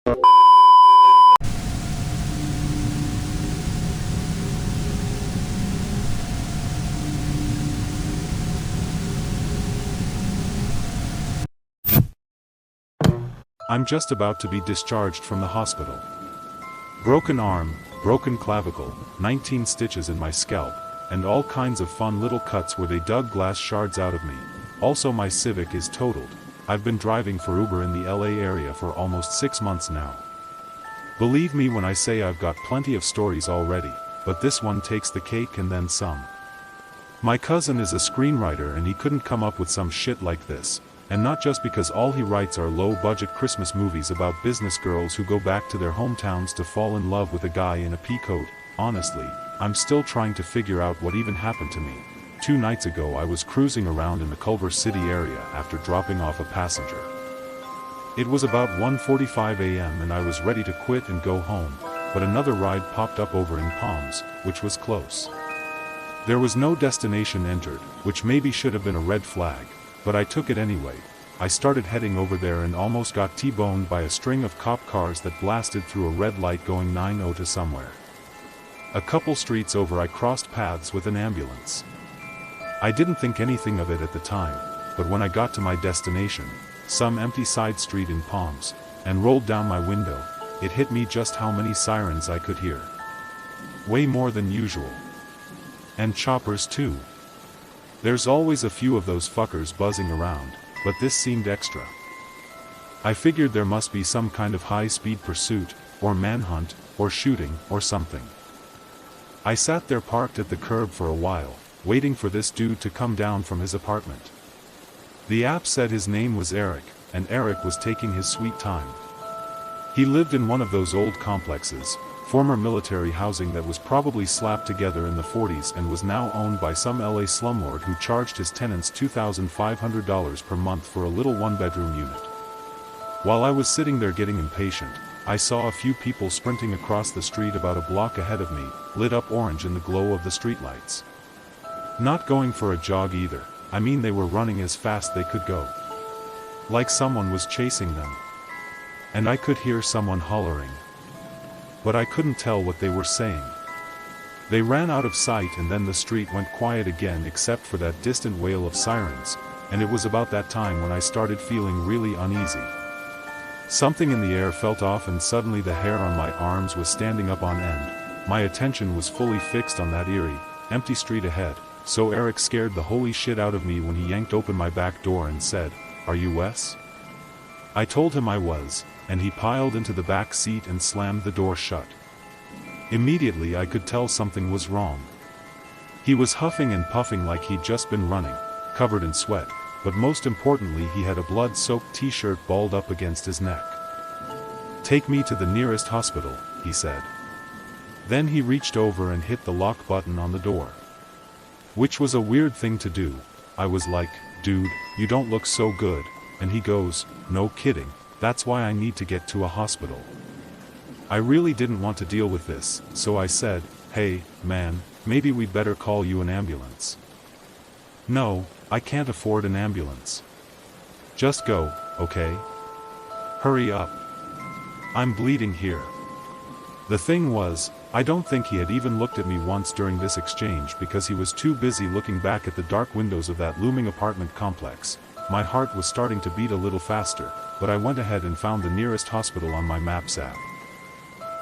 I'm just about to be discharged from the hospital. Broken arm, broken clavicle, 19 stitches in my scalp, and all kinds of fun little cuts where they dug glass shards out of me. Also my Civic is totaled. I've been driving for Uber in the LA area for almost 6 months now. Believe me when I say I've got plenty of stories already, but this one takes the cake and then some. My cousin is a screenwriter and he couldn't come up with some shit like this. And not just because all he writes are low-budget Christmas movies about business girls who go back to their hometowns to fall in love with a guy in a pea coat. Honestly, I'm still trying to figure out what even happened to me. 2 nights ago I was cruising around in the Culver City area after dropping off a passenger. It was about 1:45 a.m. and I was ready to quit and go home, but another ride popped up over in Palms, which was close. There was no destination entered, which maybe should have been a red flag. But I took it anyway. I started heading over there and almost got T-boned by a string of cop cars that blasted through a red light going 90 to somewhere. A couple streets over I crossed paths with an ambulance. I didn't think anything of it at the time, but when I got to my destination, some empty side street in Palms, and rolled down my window, it hit me just how many sirens I could hear. Way more than usual. And choppers too. There's always a few of those fuckers buzzing around, but this seemed extra. I figured there must be some kind of high-speed pursuit, or manhunt, or shooting, or something. I sat there parked at the curb for a while, waiting for this dude to come down from his apartment. The app said his name was Eric, and Eric was taking his sweet time. He lived in one of those old complexes, former military housing that was probably slapped together in the 40s and was now owned by some LA slumlord who charged his tenants $2,500 per month for a little one-bedroom unit. While I was sitting there getting impatient, I saw a few people sprinting across the street about a block ahead of me, lit up orange in the glow of the streetlights. Not going for a jog either, I mean they were running as fast they could go. Like someone was chasing them. And I could hear someone hollering. But I couldn't tell what they were saying. They ran out of sight and then the street went quiet again except for that distant wail of sirens, and it was about that time when I started feeling really uneasy. Something in the air felt off and suddenly the hair on my arms was standing up on end. My attention was fully fixed on that eerie, empty street ahead, so Eric scared the holy shit out of me when he yanked open my back door and said, "Are you Wes?" I told him I was, and he piled into the back seat and slammed the door shut. Immediately I could tell something was wrong. He was huffing and puffing like he'd just been running, covered in sweat, but most importantly he had a blood-soaked t-shirt balled up against his neck. "Take me to the nearest hospital," he said. Then he reached over and hit the lock button on the door. Which was a weird thing to do. I was like, "Dude, you don't look so good," and he goes, "No kidding. That's why I need to get to a hospital." I really didn't want to deal with this, so I said, "Hey, man, maybe we'd better call you an ambulance." "No, I can't afford an ambulance." "Just go, okay? Hurry up. I'm bleeding here." The thing was, I don't think he had even looked at me once during this exchange because he was too busy looking back at the dark windows of that looming apartment complex. My heart was starting to beat a little faster, but I went ahead and found the nearest hospital on my Maps app.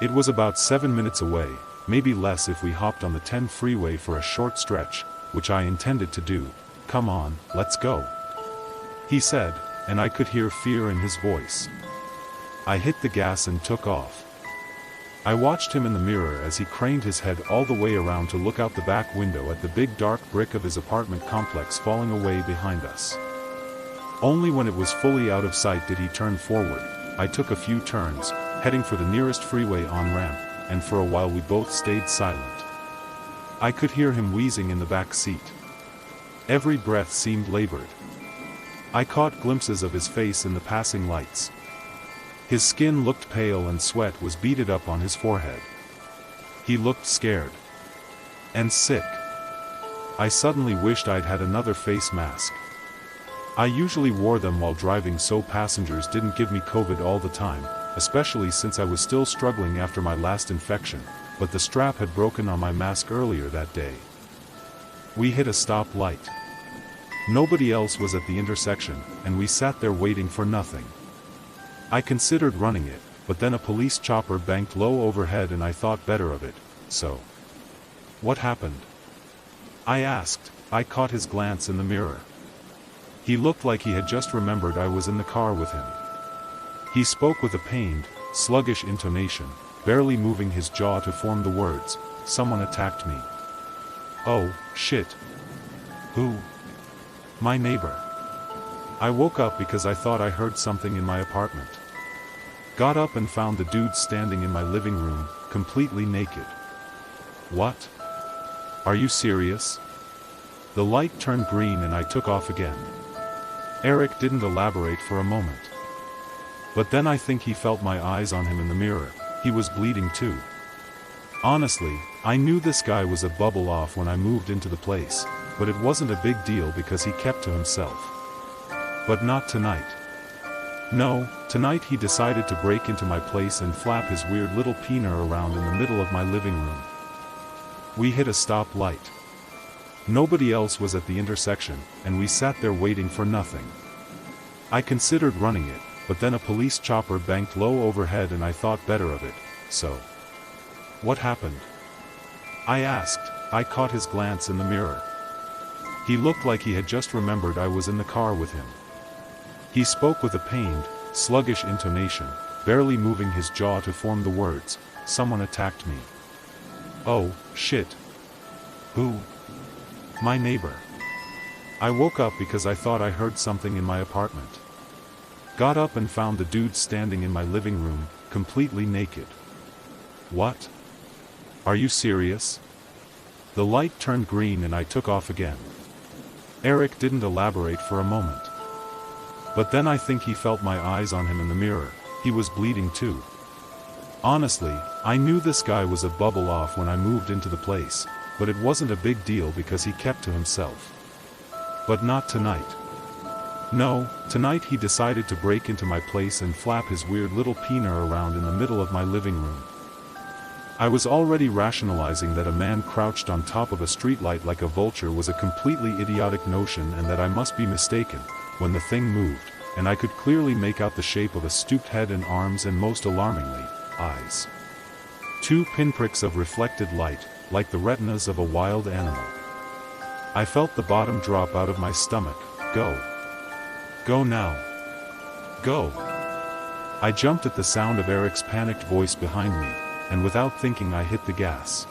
It was about 7 minutes away, maybe less if we hopped on the 10 freeway for a short stretch, which I intended to do. "Come on, let's go," he said, and I could hear fear in his voice. I hit the gas and took off. I watched him in the mirror as he craned his head all the way around to look out the back window at the big dark brick of his apartment complex falling away behind us. Only when it was fully out of sight did he turn forward. I took a few turns, heading for the nearest freeway on-ramp, and for a while we both stayed silent. I could hear him wheezing in the back seat. Every breath seemed labored. I caught glimpses of his face in the passing lights. His skin looked pale and sweat was beaded up on his forehead. He looked scared. And sick. I suddenly wished I'd had another face mask. I usually wore them while driving so passengers didn't give me COVID all the time, especially since I was still struggling after my last infection, but the strap had broken on my mask earlier that day. We hit a stop light. Nobody else was at the intersection, and we sat there waiting for nothing. I considered running it, but then a police chopper banked low overhead and I thought better of it, so. What happened? I asked. I caught his glance in the mirror. He looked like he had just remembered I was in the car with him. He spoke with a pained, sluggish intonation, barely moving his jaw to form the words, "Someone attacked me." "Oh, shit. Who?" "My neighbor." I woke up because I thought I heard something in my apartment. Got up and found the dude standing in my living room, completely naked. "What? Are you serious?" The light turned green and I took off again. Eric didn't elaborate for a moment. But then I think he felt my eyes on him in the mirror. He was bleeding too. Honestly, I knew this guy was a bubble off when I moved into the place, but it wasn't a big deal because he kept to himself. But not tonight. No, tonight he decided to break into my place and flap his weird little peener around in the middle of my living room. We hit a stop light. Nobody else was at the intersection, and we sat there waiting for nothing. I considered running it, but then a police chopper banked low overhead and I thought better of it, so. What happened? I asked. I caught his glance in the mirror. He looked like he had just remembered I was in the car with him. He spoke with a pained, sluggish intonation, barely moving his jaw to form the words, "Someone attacked me." "Oh, shit. Who?" "My neighbor." I woke up because I thought I heard something in my apartment. Got up and found the dude standing in my living room, completely naked. "What? Are you serious?" The light turned green and I took off again. Eric didn't elaborate for a moment. But then I think he felt my eyes on him in the mirror. He was bleeding too. Honestly, I knew this guy was a bubble off when I moved into the place, but it wasn't a big deal because he kept to himself. But not tonight. No, tonight he decided to break into my place and flap his weird little peener around in the middle of my living room. I was already rationalizing that a man crouched on top of a streetlight like a vulture was a completely idiotic notion and that I must be mistaken, when the thing moved, and I could clearly make out the shape of a stooped head and arms and most alarmingly, eyes. 2 pinpricks of reflected light, like the retinas of a wild animal. I felt the bottom drop out of my stomach. Go. Go now. Go. I jumped at the sound of Eric's panicked voice behind me, and without thinking I hit the gas.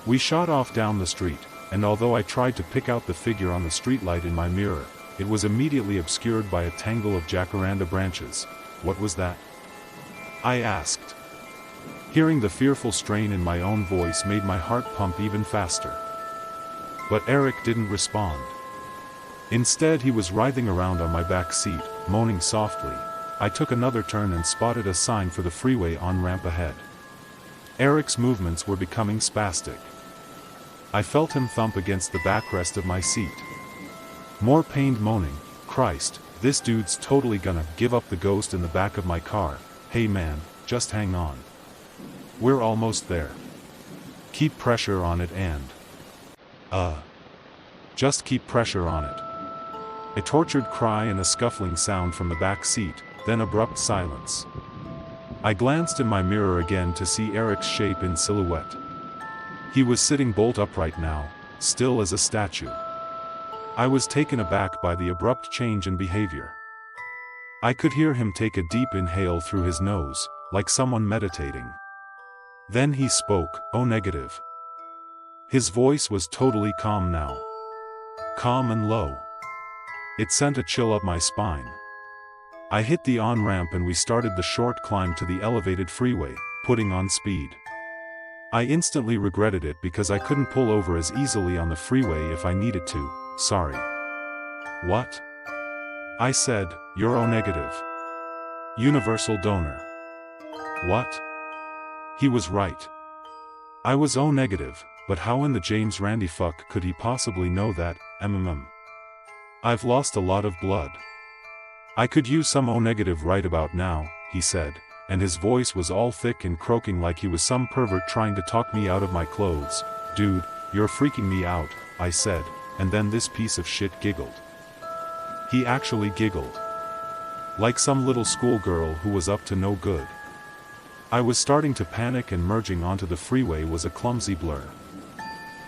We shot off down the street, and although I tried to pick out the figure on the streetlight in my mirror, it was immediately obscured by a tangle of jacaranda branches. What was that? I asked. Hearing the fearful strain in my own voice made my heart pump even faster. But Eric didn't respond. Instead he was writhing around on my back seat, moaning softly. I took another turn and spotted a sign for the freeway on-ramp ahead. Eric's movements were becoming spastic. I felt him thump against the backrest of my seat. More pained moaning. Christ, this dude's totally gonna give up the ghost in the back of my car. Hey man, just hang on. We're almost there. Keep pressure on it and... Just keep pressure on it. A tortured cry and a scuffling sound from the back seat, then abrupt silence. I glanced in my mirror again to see Eric's shape in silhouette. He was sitting bolt upright now, still as a statue. I was taken aback by the abrupt change in behavior. I could hear him take a deep inhale through his nose, like someone meditating. Then he spoke, "Oh, negative." His voice was totally calm now. Calm and low. It sent a chill up my spine. I hit the on-ramp and we started the short climb to the elevated freeway, putting on speed. I instantly regretted it because I couldn't pull over as easily on the freeway if I needed to. Sorry. What? I said, "You're O negative. Universal donor." What? He was right. I was O negative, but how in the James Randi fuck could he possibly know that? I've lost a lot of blood. I could use some O negative right about now, he said, and his voice was all thick and croaking like he was some pervert trying to talk me out of my clothes. "Dude, you're freaking me out," I said, and then this piece of shit giggled. He actually giggled. Like some little schoolgirl who was up to no good. I was starting to panic, and merging onto the freeway was a clumsy blur.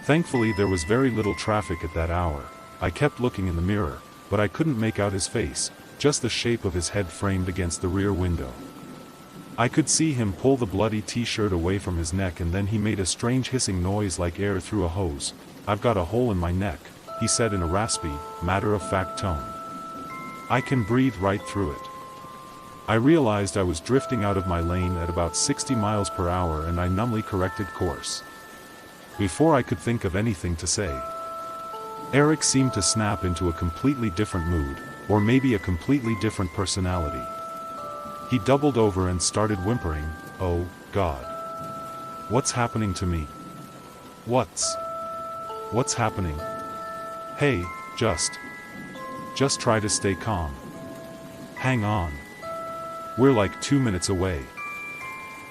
Thankfully there was very little traffic at that hour. I kept looking in the mirror, but I couldn't make out his face, just the shape of his head framed against the rear window. I could see him pull the bloody t-shirt away from his neck, and then he made a strange hissing noise like air through a hose. "I've got a hole in my neck," he said in a raspy, matter-of-fact tone. "I can breathe right through it." I realized I was drifting out of my lane at about 60 miles per hour, and I numbly corrected course. Before I could think of anything to say, Eric seemed to snap into a completely different mood, or maybe a completely different personality. He doubled over and started whimpering, "Oh, God. What's happening to me? What's happening? Hey, just try to stay calm. Hang on. We're like 2 minutes away."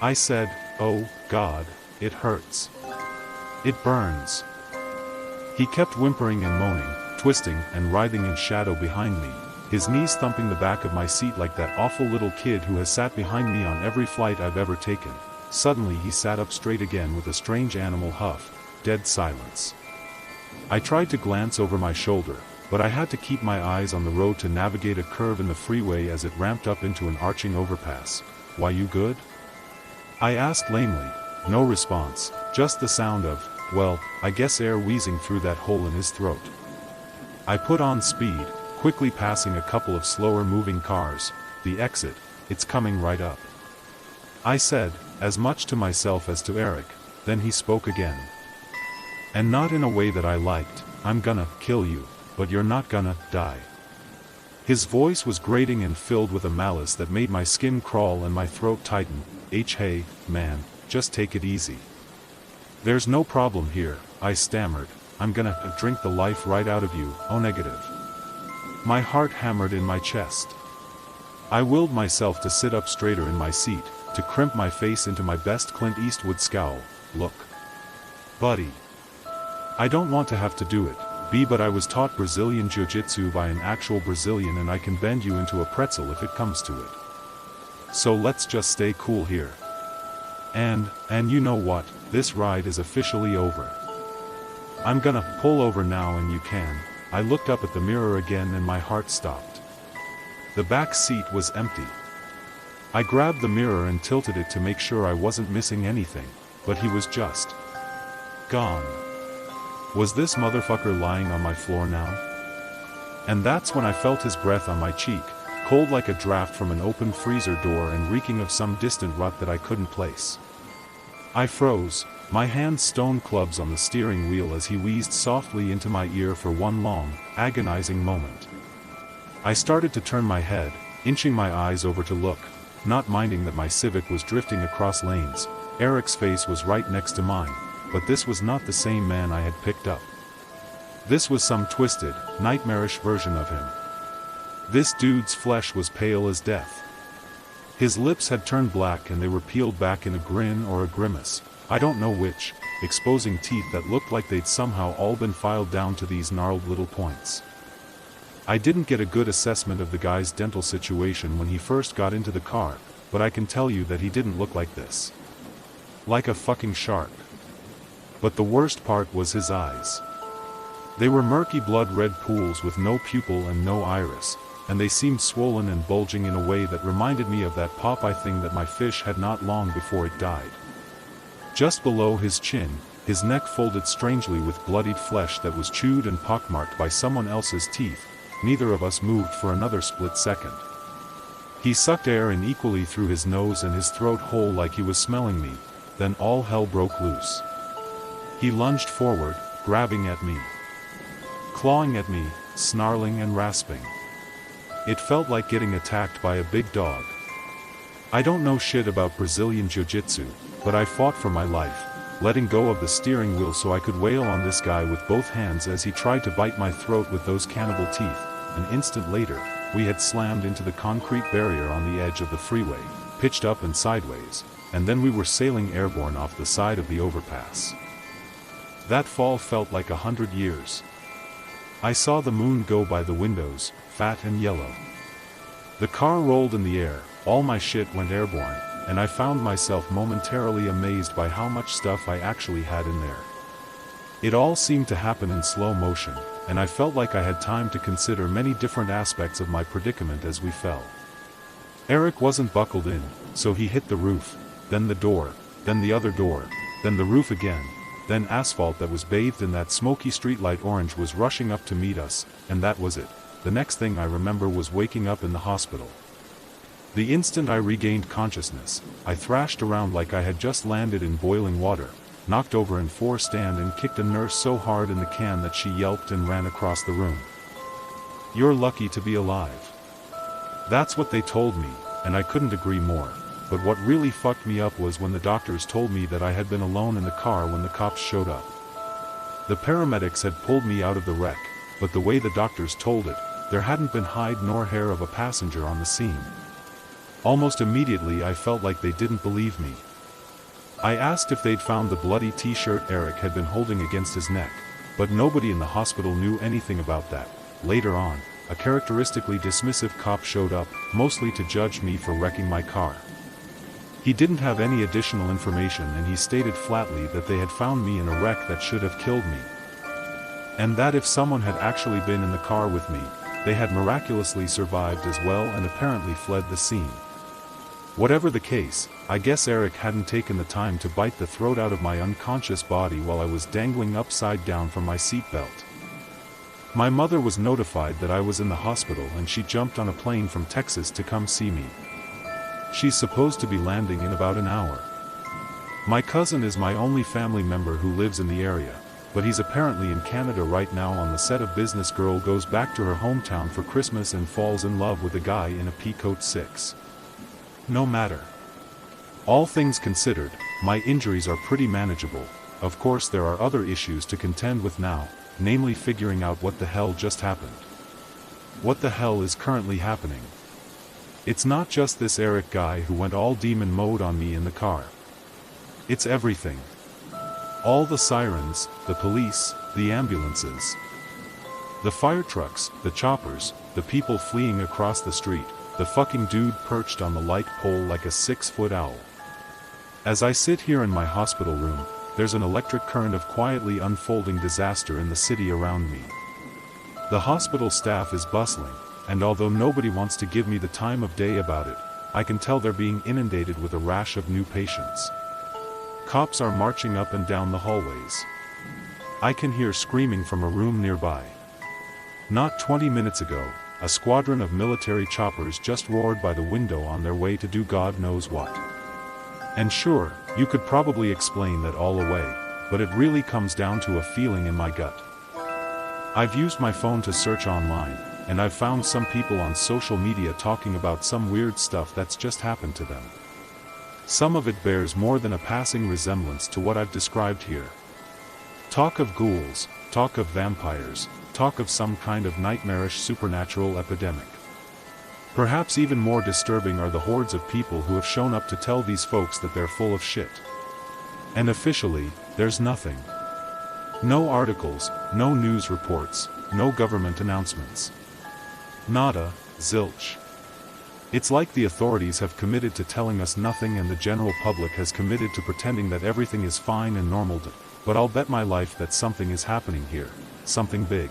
I said, "Oh, God, it hurts. It burns." He kept whimpering and moaning, twisting and writhing in shadow behind me, his knees thumping the back of my seat like that awful little kid who has sat behind me on every flight I've ever taken. Suddenly he sat up straight again with a strange animal huff. Dead silence. I tried to glance over my shoulder, but I had to keep my eyes on the road to navigate a curve in the freeway as it ramped up into an arching overpass. "Why, you good?" I asked lamely. No response, just the sound of, well, I guess air wheezing through that hole in his throat. I put on speed, quickly passing a couple of slower moving cars. "The exit, it's coming right up," I said, as much to myself as to Eric. Then he spoke again. And not in a way that I liked. "I'm gonna kill you, but you're not gonna die." His voice was grating and filled with a malice that made my skin crawl and my throat tighten. Hey, man, just take it easy. "There's no problem here," I stammered. "I'm gonna drink the life right out of you." "Oh, negative." My heart hammered in my chest. I willed myself to sit up straighter in my seat, to crimp my face into my best Clint Eastwood scowl. "Look, buddy. I don't want to have to do it, but I was taught Brazilian Jiu-Jitsu by an actual Brazilian, and I can bend you into a pretzel if it comes to it. So let's just stay cool here. And you know what, this ride is officially over. I'm gonna pull over now and you can." I looked up at the mirror again and my heart stopped. The back seat was empty. I grabbed the mirror and tilted it to make sure I wasn't missing anything, but he was just gone. Was this motherfucker lying on my floor now? And that's when I felt his breath on my cheek, cold like a draft from an open freezer door and reeking of some distant rut that I couldn't place. I froze, my hands stone clubs on the steering wheel as he wheezed softly into my ear for one long, agonizing moment. I started to turn my head, inching my eyes over to look, not minding that my Civic was drifting across lanes. Eric's face was right next to mine, but this was not the same man I had picked up. This was some twisted, nightmarish version of him. This dude's flesh was pale as death. His lips had turned black and they were peeled back in a grin or a grimace, I don't know which, exposing teeth that looked like they'd somehow all been filed down to these gnarled little points. I didn't get a good assessment of the guy's dental situation when he first got into the car, but I can tell you that he didn't look like this. Like a fucking shark. But the worst part was his eyes. They were murky blood-red pools with no pupil and no iris, and they seemed swollen and bulging in a way that reminded me of that Popeye thing that my fish had not long before it died. Just below his chin, his neck folded strangely with bloodied flesh that was chewed and pockmarked by someone else's teeth. Neither of us moved for another split second. He sucked air in equally through his nose and his throat hole like he was smelling me, then all hell broke loose. He lunged forward, grabbing at me, clawing at me, snarling and rasping. It felt like getting attacked by a big dog. I don't know shit about Brazilian Jiu-Jitsu, but I fought for my life, letting go of the steering wheel so I could wail on this guy with both hands as he tried to bite my throat with those cannibal teeth. An instant later, we had slammed into the concrete barrier on the edge of the freeway, pitched up and sideways, and then we were sailing airborne off the side of the overpass. That fall felt like 100 years. I saw the moon go by the windows, fat and yellow. The car rolled in the air, all my shit went airborne, and I found myself momentarily amazed by how much stuff I actually had in there. It all seemed to happen in slow motion, and I felt like I had time to consider many different aspects of my predicament as we fell. Eric wasn't buckled in, so he hit the roof, then the door, then the other door, then the roof again, then asphalt that was bathed in that smoky streetlight orange was rushing up to meet us, and that was it. The next thing I remember was waking up in the hospital. The instant I regained consciousness, I thrashed around like I had just landed in boiling water, knocked over in stand and kicked a nurse so hard in the can that she yelped and ran across the room. "You're lucky to be alive." That's what they told me, and I couldn't agree more, but what really fucked me up was when the doctors told me that I had been alone in the car when the cops showed up. The paramedics had pulled me out of the wreck, but the way the doctors told it, there hadn't been hide nor hair of a passenger on the scene. Almost immediately I felt like they didn't believe me. I asked if they'd found the bloody t-shirt Eric had been holding against his neck, but nobody in the hospital knew anything about that. Later on, a characteristically dismissive cop showed up, mostly to judge me for wrecking my car. He didn't have any additional information and he stated flatly that they had found me in a wreck that should have killed me. And that if someone had actually been in the car with me, they had miraculously survived as well and apparently fled the scene. Whatever the case, I guess Eric hadn't taken the time to bite the throat out of my unconscious body while I was dangling upside down from my seatbelt. My mother was notified that I was in the hospital and she jumped on a plane from Texas to come see me. She's supposed to be landing in about an hour. My cousin is my only family member who lives in the area, but he's apparently in Canada right now on the set of Business Girl Goes Back to her hometown for Christmas and falls in love with a guy in a Peacoat 6. No matter. All things considered, my injuries are pretty manageable. Of course there are other issues to contend with now, namely figuring out what the hell just happened. What the hell is currently happening? It's not just this Eric guy who went all demon mode on me in the car. It's everything. All the sirens, the police, the ambulances, the fire trucks, the choppers, the people fleeing across the street, the fucking dude perched on the light pole like a 6-foot owl. As I sit here in my hospital room, there's an electric current of quietly unfolding disaster in the city around me. The hospital staff is bustling, and although nobody wants to give me the time of day about it, I can tell they're being inundated with a rash of new patients. Cops are marching up and down the hallways. I can hear screaming from a room nearby. Not 20 minutes ago, a squadron of military choppers just roared by the window on their way to do God knows what. And sure, you could probably explain that all away, but it really comes down to a feeling in my gut. I've used my phone to search online, and I've found some people on social media talking about some weird stuff that's just happened to them. Some of it bears more than a passing resemblance to what I've described here. Talk of ghouls, talk of vampires, talk of some kind of nightmarish supernatural epidemic. Perhaps even more disturbing are the hordes of people who have shown up to tell these folks that they're full of shit. And officially, there's nothing. No articles, no news reports, no government announcements. Nada, zilch. It's like the authorities have committed to telling us nothing and the general public has committed to pretending that everything is fine and normal. But I'll bet my life that something is happening here, something big.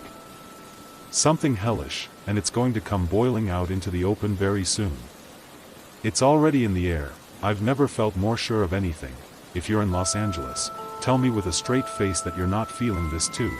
Something hellish, and it's going to come boiling out into the open very soon. It's already in the air. I've never felt more sure of anything. If you're in Los Angeles, tell me with a straight face that you're not feeling this too.